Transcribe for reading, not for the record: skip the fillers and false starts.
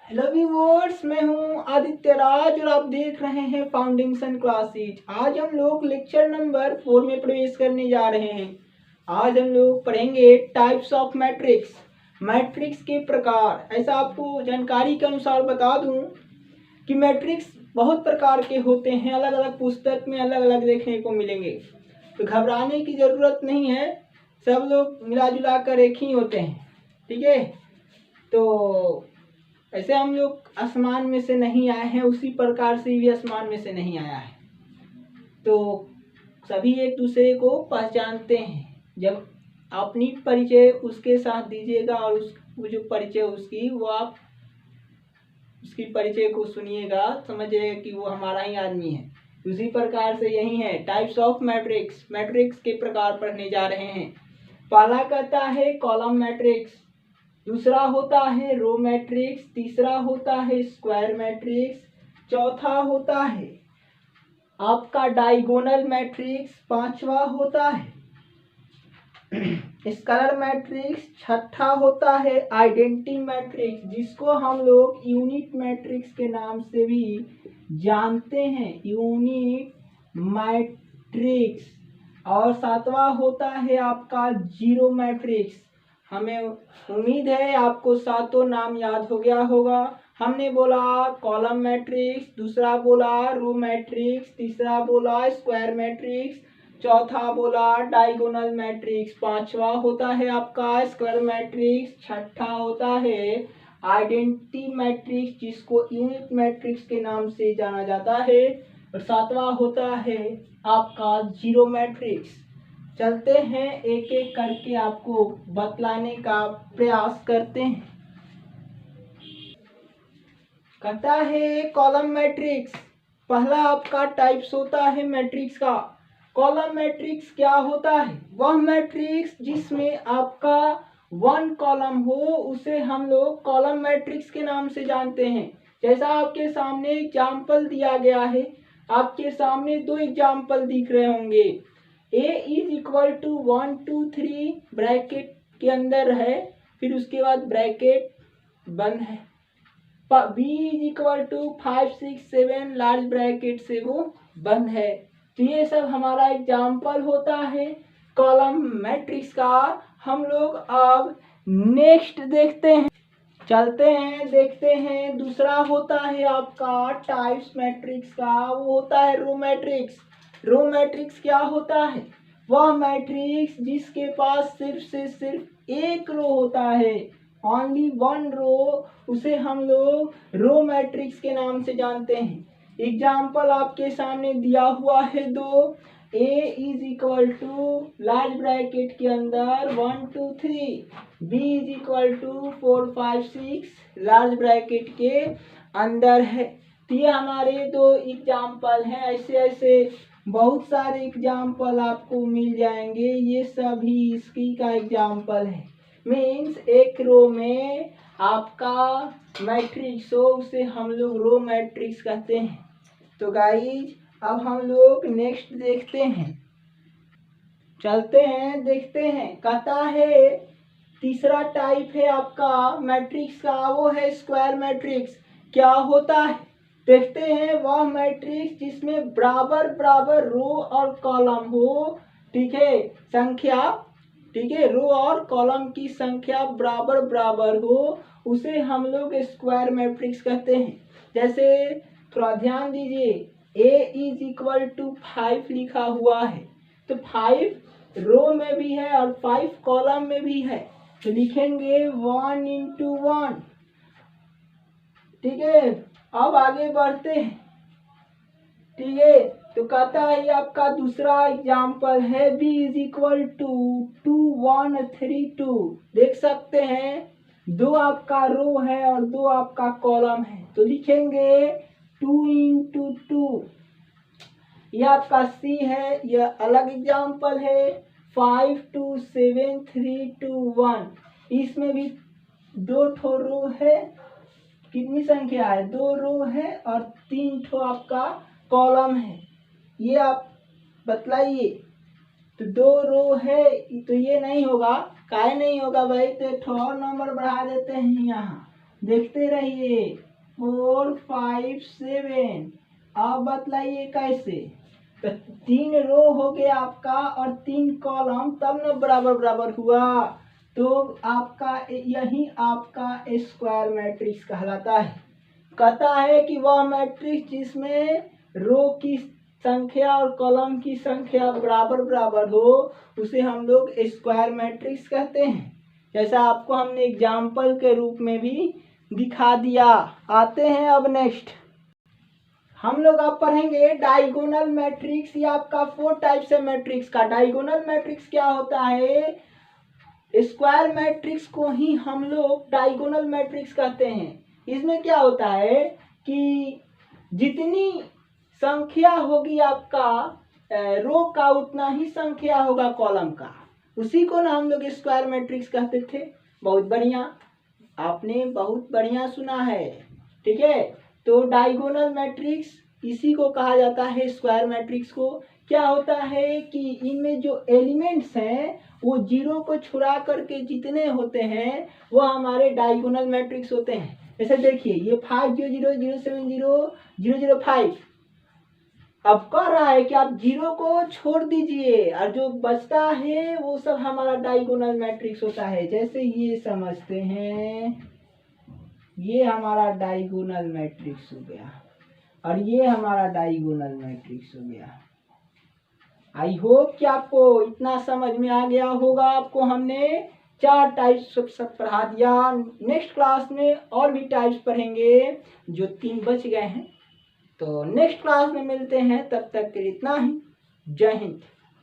Hello viewers, मैं हूं आदित्य राज और आप देख रहे हैं फाउंडेशन क्लासेज। आज हम लोग लेक्चर नंबर 4 में प्रवेश करने जा रहे हैं। आज हम लोग पढ़ेंगे टाइप्स ऑफ मैट्रिक्स, मैट्रिक्स के प्रकार। ऐसा आपको जानकारी के अनुसार बता दूं कि मैट्रिक्स बहुत प्रकार के होते हैं, अलग अलग पुस्तक में अलग अलग देखने को मिलेंगे, तो घबराने की ज़रूरत नहीं है। सब लोग मिला जुला कर एक ही होते हैं, ठीक है। तो ऐसे हम लोग आसमान में से नहीं आए हैं, उसी प्रकार से भी आसमान में से नहीं आया है। तो सभी एक दूसरे को पहचानते हैं। जब अपनी परिचय उसके साथ दीजिएगा और वो जो परिचय उसकी, वो आप उसकी परिचय को सुनिएगा, समझिएगा कि वो हमारा ही आदमी है। उसी प्रकार से यही है टाइप्स ऑफ मैट्रिक्स, मैट्रिक्स के प्रकार पढ़ने जा रहे हैं। पहला कहता है कॉलम मैट्रिक्स, दूसरा होता है रो मैट्रिक्स, तीसरा होता है स्क्वायर मैट्रिक्स, चौथा होता है आपका डायगोनल मैट्रिक्स, पांचवा होता है स्केलर मैट्रिक्स, छठा होता है आइडेंटिटी मैट्रिक्स, जिसको हम लोग यूनिट मैट्रिक्स के नाम से भी जानते हैं, यूनिट मैट्रिक्स। और सातवां होता है आपका जीरो मैट्रिक्स। हमें उम्मीद है आपको सातों नाम याद हो गया होगा। हमने बोला कॉलम मैट्रिक्स, दूसरा बोला रो मैट्रिक्स, तीसरा बोला स्क्वायर मैट्रिक्स, चौथा बोला डायगोनल मैट्रिक्स, पांचवा होता है आपका स्क्वायर मैट्रिक्स, छठा होता है आइडेंटिटी मैट्रिक्स, जिसको यूनिट मैट्रिक्स के नाम से जाना जाता है, और सातवां होता है आपका जीरो मैट्रिक्स। चलते हैं एक एक करके आपको बतलाने का प्रयास करते हैं। कहता है कॉलम मैट्रिक्स, पहला आपका टाइप्स होता है मैट्रिक्स का। कॉलम मैट्रिक्स क्या होता है? वह मैट्रिक्स जिसमें आपका वन कॉलम हो, उसे हम लोग कॉलम मैट्रिक्स के नाम से जानते हैं। जैसा आपके सामने एग्जाम्पल दिया गया है, आपके सामने दो एग्जाम्पल दिख रहे होंगे। A is equal to 1 2 3 bracket के अंदर है, फिर उसके बाद ब्रैकेट बंद है। B is equal to 5 6 7 large bracket से वो बंद है। तो ये सब हमारा एग्जाम्पल होता है कॉलम मैट्रिक्स का। हम लोग अब नेक्स्ट देखते हैं, चलते हैं देखते हैं। दूसरा होता है आपका टाइप्स मैट्रिक्स का, वो होता है रो मैट्रिक्स। रो मैट्रिक्स क्या होता है? वह मैट्रिक्स जिसके पास सिर्फ से सिर्फ एक रो होता है, ओनली वन रो, उसे हम लोग रो मैट्रिक्स के नाम से जानते हैं। एग्जाम्पल आपके सामने दिया हुआ है दो। A is equal to large bracket के अंदर 1 2 3, B is equal to 4 5 6 large bracket के अंदर है। तो ये हमारे दो एग्जाम्पल हैं। ऐसे ऐसे बहुत सारे एग्जाम्पल आपको मिल जाएंगे, ये सभी इसकी का एग्जाम्पल है। मीन्स एक रो में आपका मैट्रिक्स हो, उसे हम लोग रो मैट्रिक्स कहते हैं। तो गाइज अब हम लोग नेक्स्ट देखते हैं, चलते हैं देखते हैं। कहता है तीसरा टाइप है आपका मैट्रिक्स का, वो है स्क्वायर मैट्रिक्स। क्या होता है देखते हैं। वह मैट्रिक्स जिसमें बराबर बराबर रो और कॉलम हो, ठीक है, संख्या, ठीक है, रो और कॉलम की संख्या बराबर बराबर हो, उसे हम लोग स्क्वायर मैट्रिक्स कहते हैं। जैसे थोड़ा ध्यान दीजिए, A इज इक्वल टू 5 लिखा हुआ है, तो 5 रो में भी है और 5 कॉलम में भी है, तो लिखेंगे 1 इंटू 1, ठीक है। अब आगे बढ़ते हैं, ठीक है। तो कहता है आपका दूसरा एग्जाम्पल है B इज इक्वल टू 2 1 3 2। देख सकते हैं दो आपका रो है और दो आपका कॉलम है, तो लिखेंगे 2 इंटू 2। यह आपका C है, यह अलग एग्जाम्पल है। 5 2 7 3 2 1, इसमें भी दो ठो रो है, कितनी संख्या है? दो रो है और 3 ठो आपका कॉलम है। ये आप बतलाइए। तो दो रो है, तो ये नहीं होगा, काहे नहीं होगा भाई? तो एक ठो और नंबर बढ़ा देते हैं यहाँ, देखते रहिए 4 5 7। अब बतलाइए कैसे। तो 3 रो हो गया आपका और 3 कॉलम, तब न बराबर बराबर हुआ। तो आपका यही आपका स्क्वायर मैट्रिक्स कहलाता है। कहता है कि वह मैट्रिक्स जिसमें रो की संख्या और कॉलम की संख्या बराबर बराबर हो उसे हम लोग स्क्वायर मैट्रिक्स कहते हैं। जैसा आपको हमने एग्जाम्पल के रूप में भी दिखा दिया। आते हैं अब नेक्स्ट हम लोग अब पढ़ेंगे डायगोनल मैट्रिक्स। ये आपका 4 टाइप से मैट्रिक्स का डायगोनल मैट्रिक्स क्या होता है। स्क्वायर मैट्रिक्स को ही हम लोग डायगोनल मैट्रिक्स कहते हैं। इसमें क्या होता है कि जितनी संख्या होगी आपका रो का उतना ही संख्या होगा कॉलम का, उसी को ना हम लोग स्क्वायर मैट्रिक्स कहते थे। बहुत बढ़िया, आपने बहुत बढ़िया सुना है। ठीक है, तो डायगोनल मैट्रिक्स इसी को कहा जाता है, स्क्वायर मैट्रिक्स को। क्या होता है कि इनमें जो एलिमेंट्स हैं वो जीरो को छुड़ा करके जितने होते हैं वो हमारे डायगोनल मैट्रिक्स होते हैं। जैसे देखिए ये 5 0 0 0 7 0 0 0 5। अब कह रहा है कि आप जीरो को छोड़ दीजिए और जो बचता है वो सब हमारा डायगोनल मैट्रिक्स होता है। जैसे ये समझते हैं, ये हमारा डायगोनल मैट्रिक्स हो गया और ये हमारा डायगोनल मैट्रिक्स हो गया। आई होप कि आपको इतना समझ में आ गया होगा। आपको हमने 4 टाइप्स सब पढ़ा दिया। नेक्स्ट क्लास में और भी टाइप्स पढ़ेंगे, जो 3 बच गए हैं। तो नेक्स्ट क्लास में मिलते हैं, तब तक के लिए इतना ही। जय हिंद।